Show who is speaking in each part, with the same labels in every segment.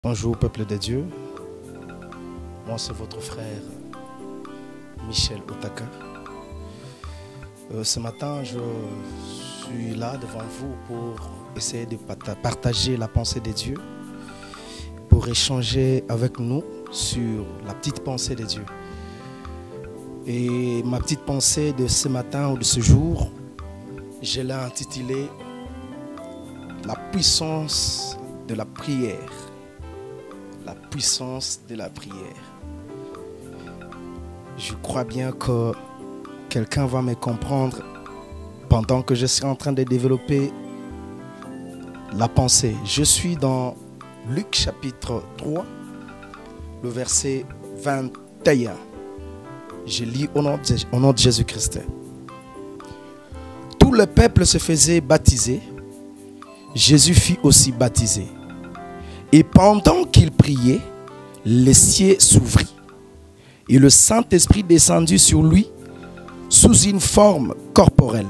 Speaker 1: Bonjour peuple de Dieu, moi c'est votre frère Michel Otaka. Ce matin je suis là devant vous pour essayer de partager la pensée de Dieu, pour échanger avec nous sur la petite pensée de Dieu. Et ma petite pensée de ce matin ou de ce jour, je l'ai intitulée La puissance de la prière. La puissance de la prière. Je crois bien que quelqu'un va me comprendre pendant que je serai en train de développer la pensée. Je suis dans Luc chapitre 3, le verset 21. Je lis au nom de Jésus-Christ. Tout le peuple se faisait baptiser. Jésus fut aussi baptisé. Et pendant qu'il priait, les cieux s'ouvrit. Et le Saint-Esprit descendit sur lui sous une forme corporelle,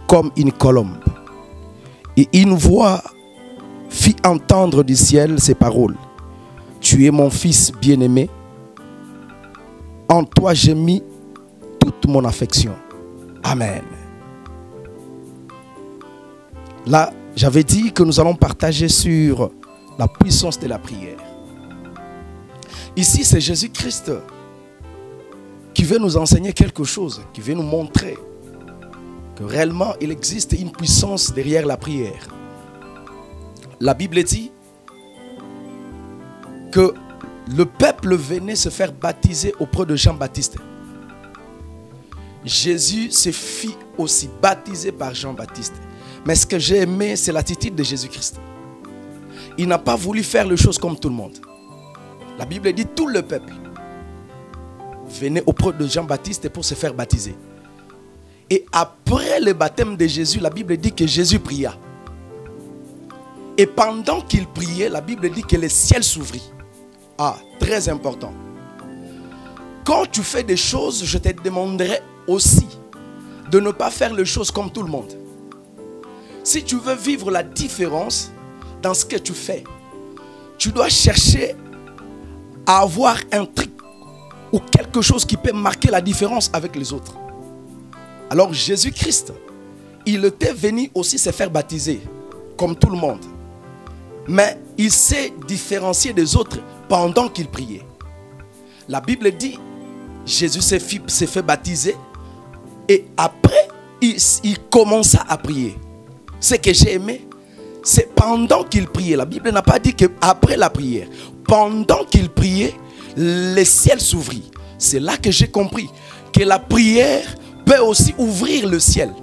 Speaker 1: comme une colombe. Et une voix fit entendre du ciel ces paroles. Tu es mon fils bien-aimé. En toi j'ai mis toute mon affection. Amen. Là, j'avais dit que nous allons partager sur la puissance de la prière. Ici, c'est Jésus-Christ qui veut nous enseigner quelque chose, qui veut nous montrer que réellement, il existe une puissance derrière la prière. La Bible dit que le peuple venait se faire baptiser auprès de Jean-Baptiste. Jésus se fit aussi baptiser par Jean-Baptiste. Mais ce que j'ai aimé, c'est l'attitude de Jésus-Christ. Il n'a pas voulu faire les choses comme tout le monde. La Bible dit tout le peuple venait auprès de Jean-Baptiste pour se faire baptiser. Et après le baptême de Jésus, la Bible dit que Jésus pria. Et pendant qu'il priait, la Bible dit que le ciel s'ouvrit. Ah, très important. Quand tu fais des choses, je te demanderai aussi de ne pas faire les choses comme tout le monde. Si tu veux vivre la différence dans ce que tu fais, tu dois chercher à avoir un truc ou quelque chose qui peut marquer la différence avec les autres. Alors Jésus-Christ, il était venu aussi se faire baptiser comme tout le monde. Mais il s'est différencié des autres pendant qu'il priait. La Bible dit, Jésus s'est fait baptiser et après, il commença à prier. Ce que j'ai aimé, c'est pendant qu'il priait. La Bible n'a pas dit qu'après la prière. Pendant qu'il priait, le ciel s'ouvrit. C'est là que j'ai compris que la prière peut aussi ouvrir le ciel.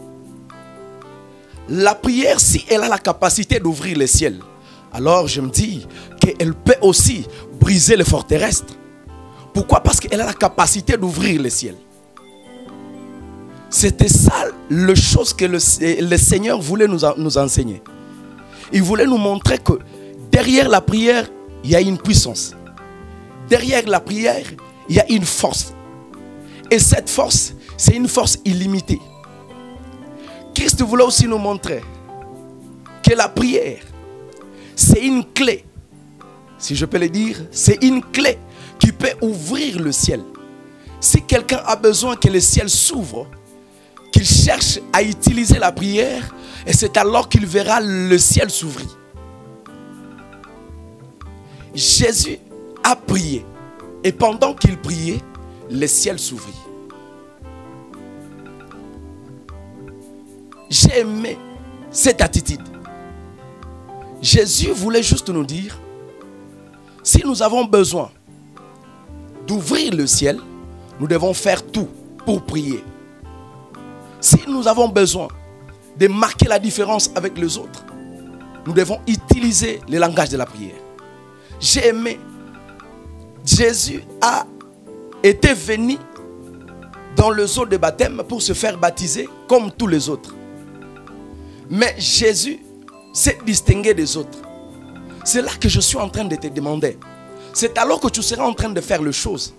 Speaker 1: La prière, si elle a la capacité d'ouvrir le ciel, alors je me dis qu'elle peut aussi briser les forteresses. Pourquoi? Parce qu'elle a la capacité d'ouvrir le ciel. C'était ça la chose que le Seigneur voulait nous enseigner. Il voulait nous montrer que derrière la prière, il y a une puissance. Derrière la prière, il y a une force. Et cette force, c'est une force illimitée. Christ voulait aussi nous montrer que la prière, c'est une clé. Si je peux le dire, c'est une clé qui peut ouvrir le ciel. Si quelqu'un a besoin que le ciel s'ouvre, qu'il cherche à utiliser la prière, et c'est alors qu'il verra le ciel s'ouvrir. Jésus a prié. Et pendant qu'il priait, le ciel s'ouvrit. J'ai aimé cette attitude. Jésus voulait juste nous dire, si nous avons besoin d'ouvrir le ciel, nous devons faire tout pour prier. Si nous avons besoin de marquer la différence avec les autres, nous devons utiliser le langage de la prière. J'ai aimé, Jésus a été venu dans le eau de baptême pour se faire baptiser comme tous les autres. Mais Jésus s'est distingué des autres. C'est là que je suis en train de te demander. C'est alors que tu seras en train de faire les choses.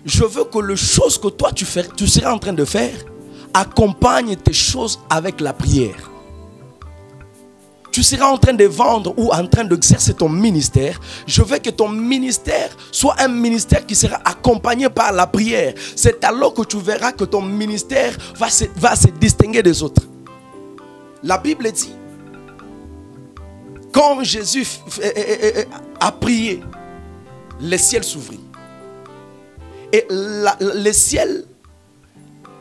Speaker 1: Je veux que les choses que toi tu seras en train de faire accompagne tes choses avec la prière. tu seras en train de vendre ou en train d'exercer ton ministère, je veux que ton ministère soit un ministère qui sera accompagné par la prière. C'est alors que tu verras que ton ministère va se distinguer des autres. La Bible dit, quand Jésus a prié, le ciel s'ouvrit. Et le ciel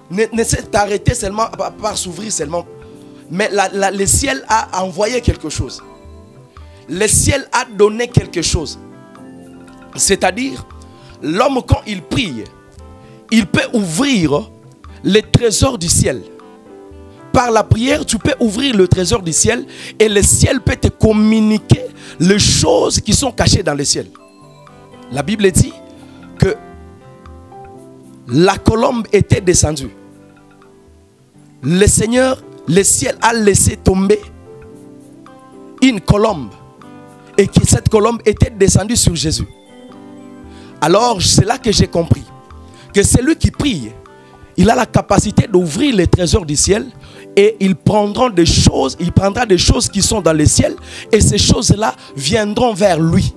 Speaker 1: ne s'est arrêté seulement par s'ouvrir seulement. Mais le ciel a envoyé quelque chose. Le ciel a donné quelque chose. C'est-à-dire, l'homme quand il prie, il peut ouvrir les trésors du ciel. Par la prière, tu peux ouvrir le trésor du ciel et le ciel peut te communiquer les choses qui sont cachées dans le ciel. La Bible dit que la colombe était descendue. Le Seigneur, le ciel a laissé tomber une colombe et que cette colombe était descendue sur Jésus. Alors c'est là que j'ai compris que celui qui prie, il a la capacité d'ouvrir les trésors du ciel et il prendra des choses qui sont dans le ciel et ces choses-là viendront vers lui.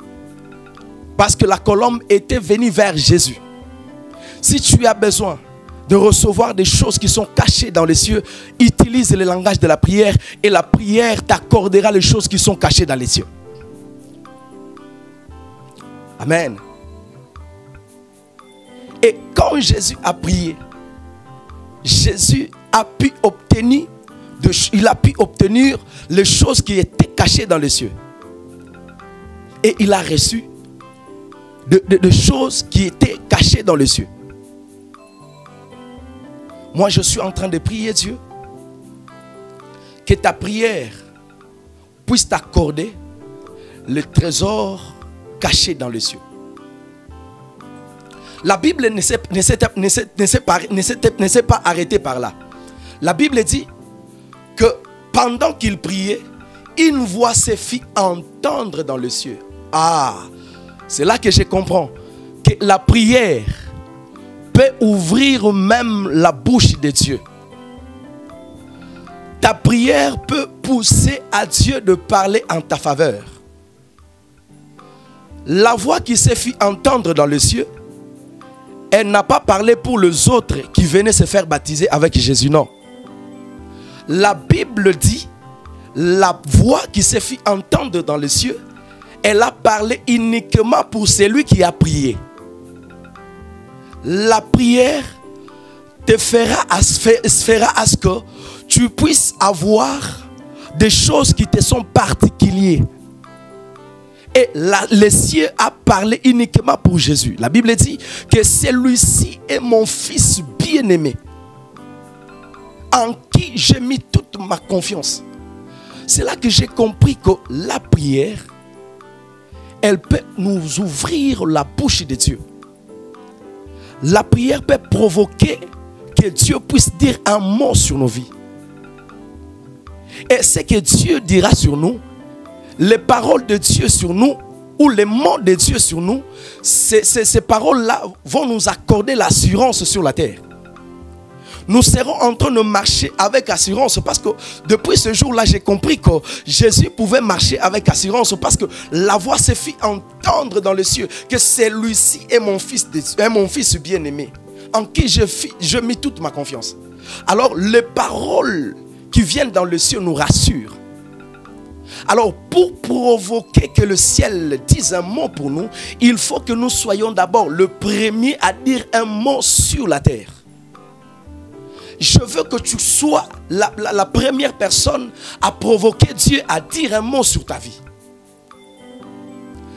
Speaker 1: Parce que la colombe était venue vers Jésus. Si tu as besoin de recevoir des choses qui sont cachées dans les cieux, utilise le langage de la prière et la prière t'accordera les choses qui sont cachées dans les cieux. Amen. Et quand Jésus a prié, Jésus a pu obtenir les choses qui étaient cachées dans les cieux. Et il a reçu des choses qui étaient cachées dans les cieux. Moi, je suis en train de prier Dieu que ta prière puisse t'accorder le trésor caché dans les cieux. La Bible ne s'est pas arrêtée par là. La Bible dit que pendant qu'il priait, une voix se fit entendre dans les cieux. Ah, c'est là que je comprends que la prière peut ouvrir même la bouche de Dieu. Ta prière peut pousser à Dieu de parler en ta faveur. La voix qui s'est fait entendre dans les cieux, elle n'a pas parlé pour les autres qui venaient se faire baptiser avec Jésus, non. La Bible dit, la voix qui s'est fait entendre dans les cieux, elle a parlé uniquement pour celui qui a prié. La prière te fera à ce que tu puisses avoir des choses qui te sont particulières. Et le ciel a parlé uniquement pour Jésus. La Bible dit que celui-ci est mon fils bien-aimé, en qui j'ai mis toute ma confiance. C'est là que j'ai compris que la prière, elle peut nous ouvrir la bouche de Dieu. La prière peut provoquer que Dieu puisse dire un mot sur nos vies. Et ce que Dieu dira sur nous, les paroles de Dieu sur nous, ou les mots de Dieu sur nous, ces paroles-là vont nous accorder l'assurance sur la terre. Nous serons en train de marcher avec assurance parce que depuis ce jour-là, j'ai compris que Jésus pouvait marcher avec assurance parce que la voix s'est fait entendre dans les cieux que celui-ci est mon fils bien-aimé, en qui je mis toute ma confiance. Alors, les paroles qui viennent dans le ciel nous rassurent. Alors, pour provoquer que le ciel dise un mot pour nous, il faut que nous soyons d'abord le premier à dire un mot sur la terre. Je veux que tu sois la première personne à provoquer Dieu à dire un mot sur ta vie.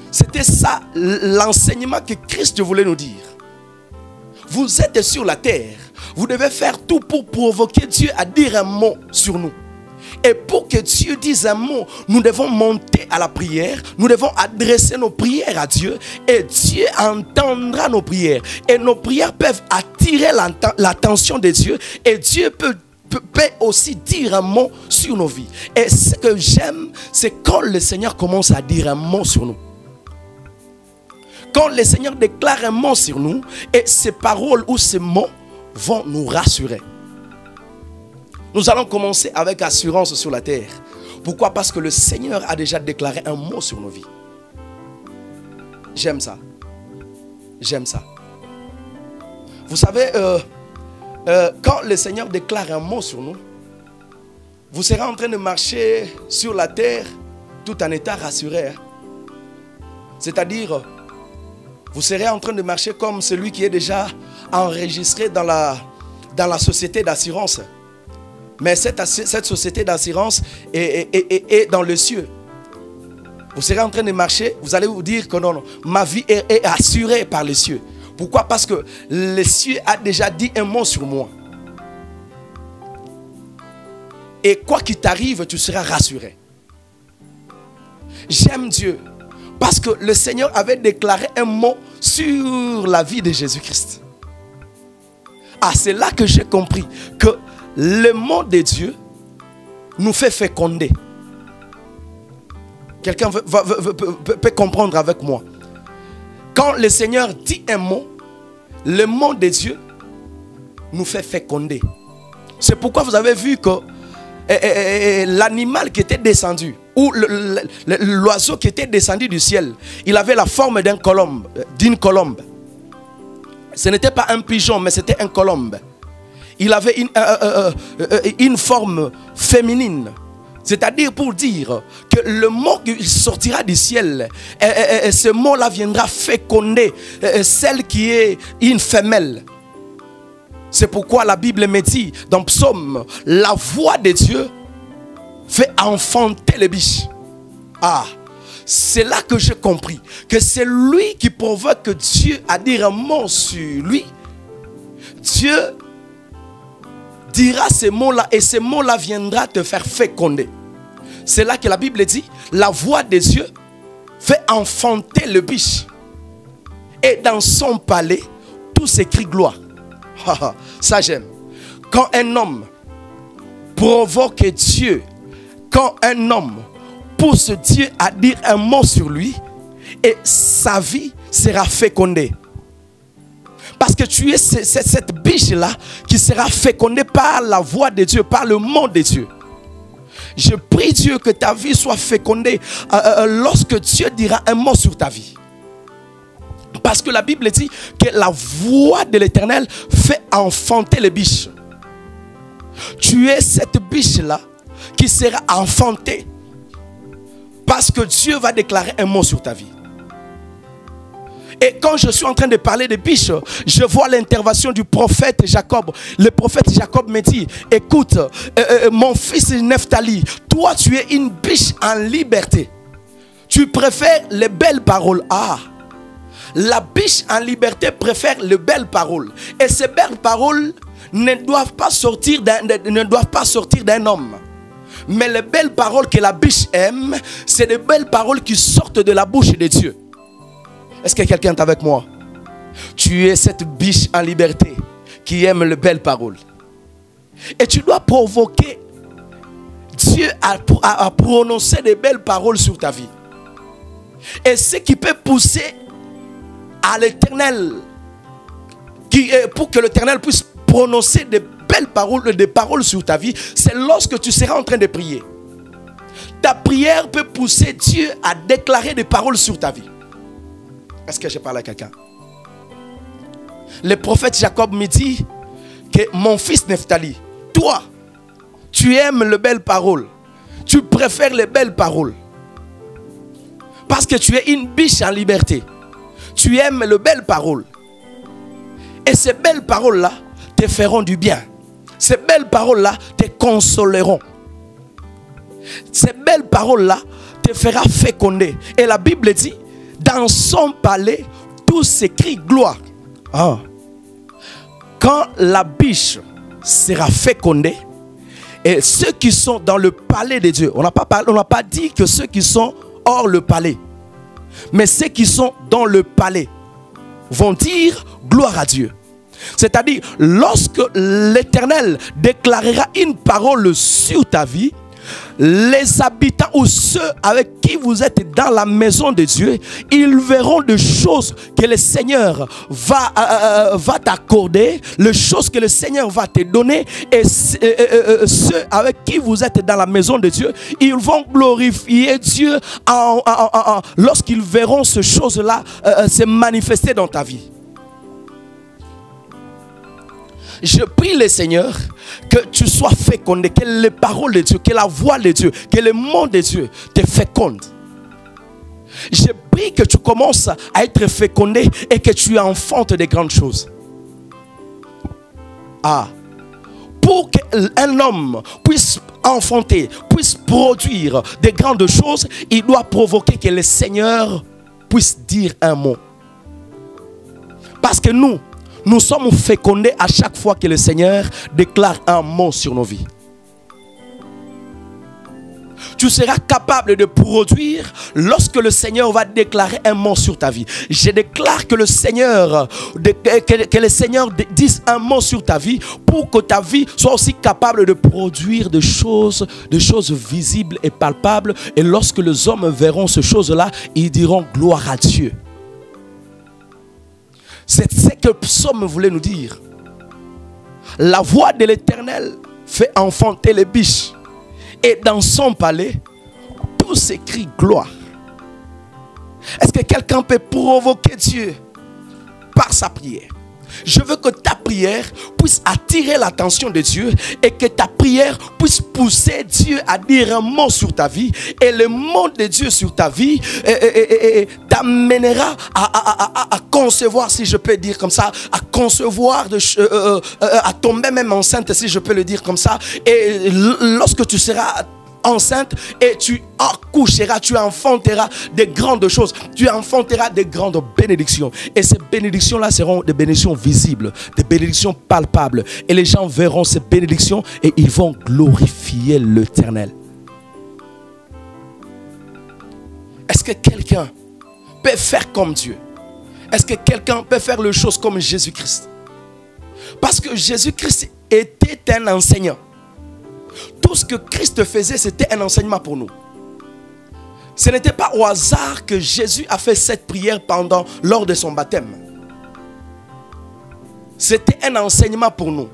Speaker 1: C'était ça l'enseignement que Christ voulait nous dire. Vous êtes sur la terre. Vous devez faire tout pour provoquer Dieu à dire un mot sur nous. Et pour que Dieu dise un mot, nous devons monter à la prière. Nous devons adresser nos prières à Dieu. Et Dieu entendra nos prières. Et nos prières peuvent attirer l'attention de Dieu. Et Dieu peut aussi dire un mot sur nos vies. Et ce que j'aime, c'est quand le Seigneur commence à dire un mot sur nous. Quand le Seigneur déclare un mot sur nous, et ces paroles ou ces mots vont nous rassurer. Nous allons commencer avec assurance sur la terre. Pourquoi? Parce que le Seigneur a déjà déclaré un mot sur nos vies. J'aime ça. J'aime ça. Vous savez, quand le Seigneur déclare un mot sur nous, vous serez en train de marcher sur la terre tout en étant rassuré. Hein? C'est-à-dire, vous serez en train de marcher comme celui qui est déjà enregistré dans la société d'assurance. Mais cette société d'assurance est dans le cieux. Vous serez en train de marcher, vous allez vous dire que non, ma vie est assurée par les cieux. Pourquoi? Parce que les cieux a déjà dit un mot sur moi. Et quoi qu'il t'arrive, tu seras rassuré. J'aime Dieu parce que le Seigneur avait déclaré un mot sur la vie de Jésus-Christ. Ah, c'est là que j'ai compris que le mot de Dieu nous fait féconder. Quelqu'un peut comprendre avec moi. Quand le Seigneur dit un mot, le mot de Dieu nous fait féconder. C'est pourquoi vous avez vu que l'animal qui était descendu, ou l'oiseau qui était descendu du ciel, il avait la forme d'une colombe. Ce n'était pas un pigeon, mais c'était un colombe. Il avait une forme féminine. C'est-à-dire pour dire que le mot qui sortira du ciel, ce mot-là viendra féconder celle qui est une femelle. C'est pourquoi la Bible me dit dans Psaume, la voix de Dieu fait enfanter les biches. Ah, c'est là que j'ai compris que c'est lui qui provoque Dieu à dire un mot sur lui. Dieu dira ces mots-là et ces mots-là viendra te faire féconder. C'est là que la Bible dit, la voix de Dieu fait enfanter le biche. Et dans son palais, tout s'écrit gloire. Ça j'aime. Quand un homme provoque Dieu, quand un homme pousse Dieu à dire un mot sur lui, et sa vie sera fécondée. Parce que tu es cette biche-là qui sera fécondée par la voix de Dieu, par le mot de Dieu. Je prie Dieu que ta vie soit fécondée lorsque Dieu dira un mot sur ta vie. Parce que la Bible dit que la voix de l'Éternel fait enfanter les biches. Tu es cette biche-là qui sera enfantée. Parce que Dieu va déclarer un mot sur ta vie. Et quand je suis en train de parler des biches, je vois l'intervention du prophète Jacob. Le prophète Jacob me dit, écoute, mon fils Nephtali, toi tu es une biche en liberté. Tu préfères les belles paroles. Ah, la biche en liberté préfère les belles paroles. Et ces belles paroles ne doivent pas sortir d'un homme. Mais les belles paroles que la biche aime, c'est des belles paroles qui sortent de la bouche de Dieu. Est-ce que quelqu'un est avec moi? Tu es cette biche en liberté qui aime les belles paroles. Et tu dois provoquer Dieu à prononcer des belles paroles sur ta vie. Et ce qui peut pousser à l'Éternel, pour que l'Éternel puisse prononcer des belles paroles, des paroles sur ta vie, c'est lorsque tu seras en train de prier. Ta prière peut pousser Dieu à déclarer des paroles sur ta vie. Est-ce que je parle à quelqu'un? Le prophète Jacob me dit que mon fils Nephtali, toi, tu aimes les belles paroles. Tu préfères les belles paroles. Parce que tu es une biche en liberté. Tu aimes les belles paroles. Et ces belles paroles-là te feront du bien. Ces belles paroles-là te consoleront. Ces belles paroles-là te feront féconder. Et la Bible dit, dans son palais, tout s'écrit gloire. Ah. Quand la biche sera fécondée, et ceux qui sont dans le palais de Dieu, on n'a pas dit que ceux qui sont hors le palais, mais ceux qui sont dans le palais vont dire gloire à Dieu. C'est-à-dire, lorsque l'Éternel déclarera une parole sur ta vie, les habitants ou ceux avec qui vous êtes dans la maison de Dieu, ils verront des choses que le Seigneur va t'accorder, les choses que le Seigneur va te donner, et ceux avec qui vous êtes dans la maison de Dieu, ils vont glorifier Dieu lorsqu'ils verront ces choses-là se manifester dans ta vie. Je prie le Seigneur que tu sois fécondé, que les paroles de Dieu, que la voix de Dieu, que le monde de Dieu te féconde. Je prie que tu commences à être fécondé et que tu enfantes de grandes choses. Pour qu'un homme puisse enfanter, puisse produire de grandes choses, il doit provoquer que le Seigneur puisse dire un mot. Parce que nous sommes fécondés à chaque fois que le Seigneur déclare un mot sur nos vies. Tu seras capable de produire lorsque le Seigneur va déclarer un mot sur ta vie. Je déclare que le Seigneur dise un mot sur ta vie pour que ta vie soit aussi capable de produire des choses visibles et palpables. Et lorsque les hommes verront ces choses-là, ils diront gloire à Dieu. C'est ce que le psaume voulait nous dire. La voix de l'Éternel fait enfanter les biches. Et dans son palais, tout s'écrit gloire. Est-ce que quelqu'un peut provoquer Dieu par sa prière? Je veux que ta prière puisse attirer l'attention de Dieu et que ta prière puisse pousser Dieu à dire un mot sur ta vie. Et le mot de Dieu sur ta vie t'amènera à concevoir, si je peux dire comme ça, à concevoir, à tomber même enceinte, si je peux le dire comme ça. Et lorsque tu seras enceinte et tu accoucheras, tu enfanteras de grandes choses, tu enfanteras de grandes bénédictions, et ces bénédictions là seront des bénédictions visibles, des bénédictions palpables, et les gens verront ces bénédictions et ils vont glorifier l'Éternel. Est-ce que quelqu'un peut faire comme Dieu? Est-ce que quelqu'un peut faire les choses comme Jésus-Christ? Parce que Jésus-Christ était un enseignant. Tout ce que Christ faisait, c'était un enseignement pour nous. Ce n'était pas au hasard que Jésus a fait cette prière lors de son baptême. C'était un enseignement pour nous.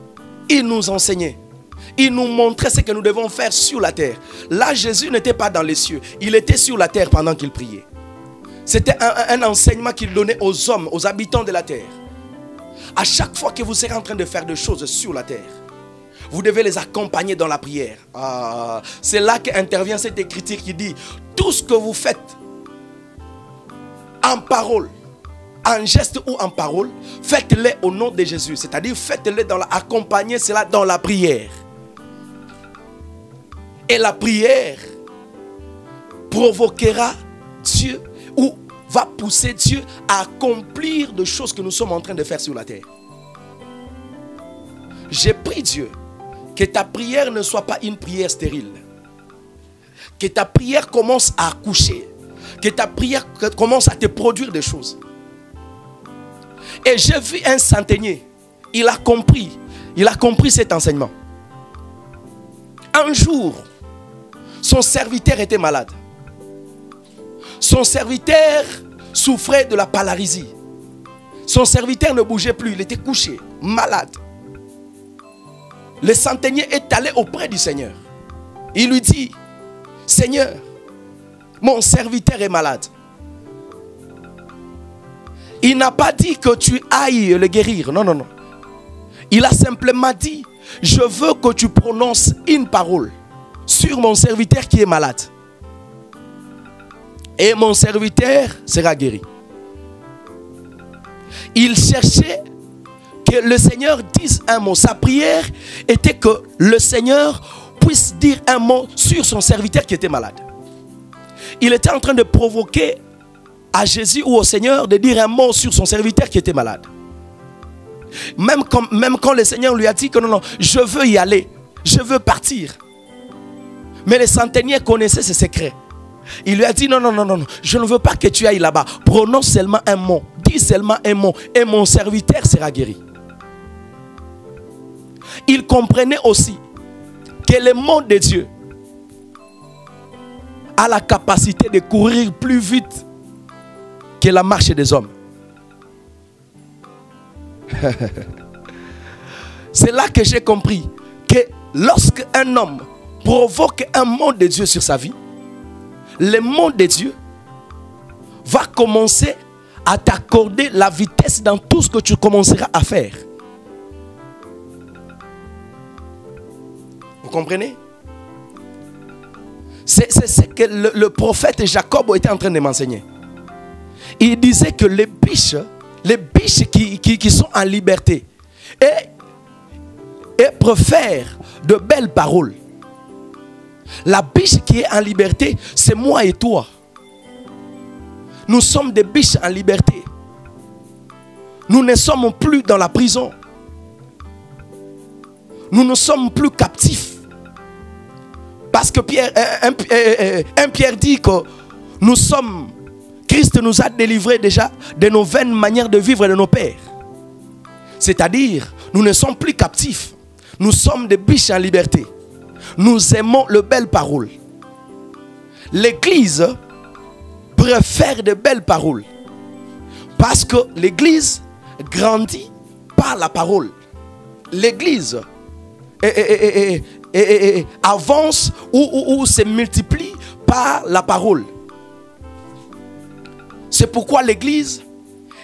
Speaker 1: Il nous enseignait. Il nous montrait ce que nous devons faire sur la terre. Là, Jésus n'était pas dans les cieux. Il était sur la terre pendant qu'il priait. C'était un enseignement qu'il donnait aux hommes, aux habitants de la terre. À chaque fois que vous serez en train de faire des choses sur la terre, vous devez les accompagner dans la prière. C'est là qu'intervient cette écriture qui dit: tout ce que vous faites en parole, en geste ou en parole, faites-les au nom de Jésus. C'est-à-dire faites-les accompagnez cela dans la prière. Et la prière provoquera Dieu ou va pousser Dieu à accomplir des choses que nous sommes en train de faire sur la terre. J'ai prié Dieu que ta prière ne soit pas une prière stérile. Que ta prière commence à accoucher. Que ta prière commence à te produire des choses. Et j'ai vu un centenier. Il a compris cet enseignement. Un jour, son serviteur était malade. Son serviteur souffrait de la paralysie. Son serviteur ne bougeait plus. Il était couché, malade. Le centenier est allé auprès du Seigneur. Il lui dit: Seigneur, mon serviteur est malade. Il n'a pas dit que tu ailles le guérir. Non, non, non. Il a simplement dit: je veux que tu prononces une parole sur mon serviteur qui est malade. Et mon serviteur sera guéri. Il cherchait que le Seigneur dise un mot. Sa prière était que le Seigneur puisse dire un mot sur son serviteur qui était malade. Il était en train de provoquer à Jésus ou au Seigneur de dire un mot sur son serviteur qui était malade. Même quand le Seigneur lui a dit que non, je veux y aller, je veux partir. Mais le centenier connaissait ses secrets. Il lui a dit: non, je ne veux pas que tu ailles là-bas. Prononce seulement un mot, dis seulement un mot, et mon serviteur sera guéri. Il comprenait aussi que le mot de Dieu a la capacité de courir plus vite que la marche des hommes. C'est là que j'ai compris que lorsque un homme provoque un monde de Dieu sur sa vie, le monde de Dieu va commencer à t'accorder la vitesse dans tout ce que tu commenceras à faire. Vous comprenez? C'est ce que le prophète Jacob était en train de m'enseigner. Il disait que les biches qui sont en liberté et préfèrent de belles paroles. La biche qui est en liberté, c'est moi et toi. Nous sommes des biches en liberté. Nous ne sommes plus dans la prison. Nous ne sommes plus captifs. Parce que Pierre dit que nous sommes, Christ nous a délivrés déjà de nos vaines manières de vivre de nos pères. C'est-à-dire, nous ne sommes plus captifs. Nous sommes des biches en liberté. Nous aimons les belles paroles. L'Église préfère de belles paroles. Parce que l'Église grandit par la parole. L'Église avance ou se multiplie par la parole. C'est pourquoi l'Église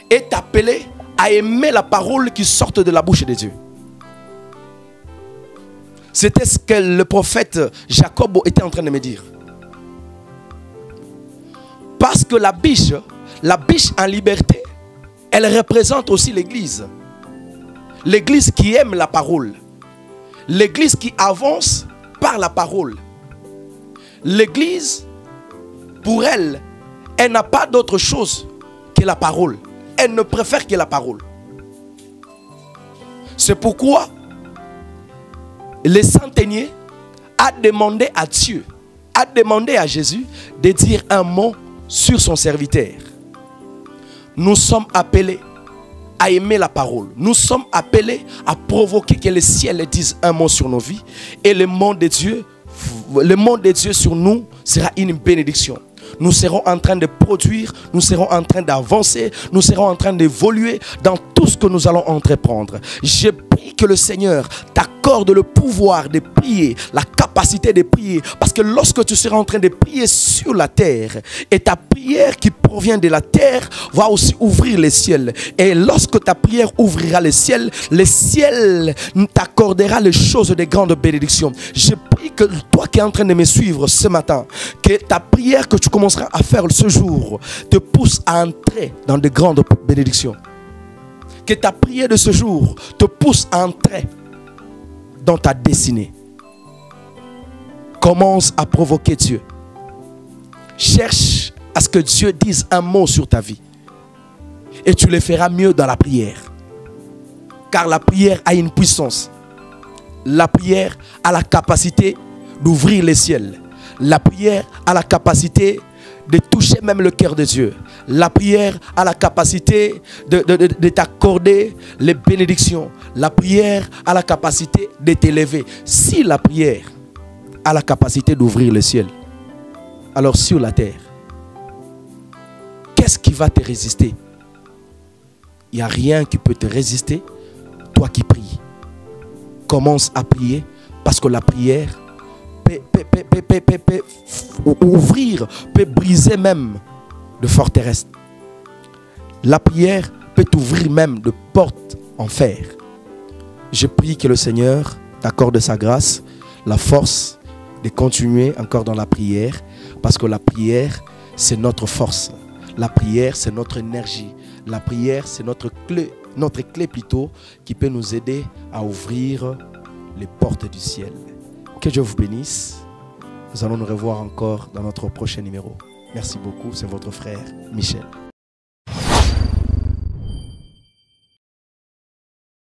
Speaker 1: est appelée à aimer la parole qui sort de la bouche de Dieu. C'était ce que le prophète Jacob était en train de me dire. Parce que la biche en liberté, elle représente aussi l'Église. L'Église qui aime la parole. L'Église qui avance par la parole. L'Église, pour elle, elle n'a pas d'autre chose que la parole. Elle ne préfère que la parole. C'est pourquoi le centenier a demandé à Dieu, a demandé à Jésus de dire un mot sur son serviteur. Nous sommes appelés à aimer la parole. Nous sommes appelés à provoquer que le ciel dise un mot sur nos vies. Et le monde de Dieu sur nous sera une bénédiction. Nous serons en train de produire, nous serons en train d'avancer, nous serons en train d'évoluer dans tout ce que nous allons entreprendre. Je prie que le Seigneur t'accorde le pouvoir de prier, la capacité de prier. Parce que lorsque tu seras en train de prier sur la terre, et ta prière qui provient de la terre va aussi ouvrir les ciels. Et lorsque ta prière ouvrira les ciels t'accordera les choses de grandes bénédictions. Je prie que toi qui es en train de me suivre ce matin, que ta prière que tu commenceras à faire ce jour te pousse à entrer dans de grandes bénédictions. Que ta prière de ce jour te pousse à entrer dans ta destinée. Commence à provoquer Dieu. Cherche à ce que Dieu dise un mot sur ta vie. Et tu le feras mieux dans la prière. Car la prière a une puissance. La prière a la capacité d'ouvrir les ciels. La prière a la capacité de toucher même le cœur de Dieu. La prière a la capacité de t'accorder les bénédictions. La prière a la capacité de t'élever. Si la prière a la capacité d'ouvrir le ciel, alors sur la terre, qu'est-ce qui va te résister? Il n'y a rien qui peut te résister, toi qui pries. Commence à prier, parce que la prière peut ouvrir, peut briser même de forteresses. La prière peut t'ouvrir même de portes en fer. Je prie que le Seigneur t'accorde sa grâce, la force de continuer encore dans la prière, parce que la prière, c'est notre force. La prière, c'est notre énergie. La prière, c'est notre clé plutôt, qui peut nous aider à ouvrir les portes du ciel. Que Dieu vous bénisse. Nous allons nous revoir encore dans notre prochain numéro. Merci beaucoup, c'est votre frère Michel.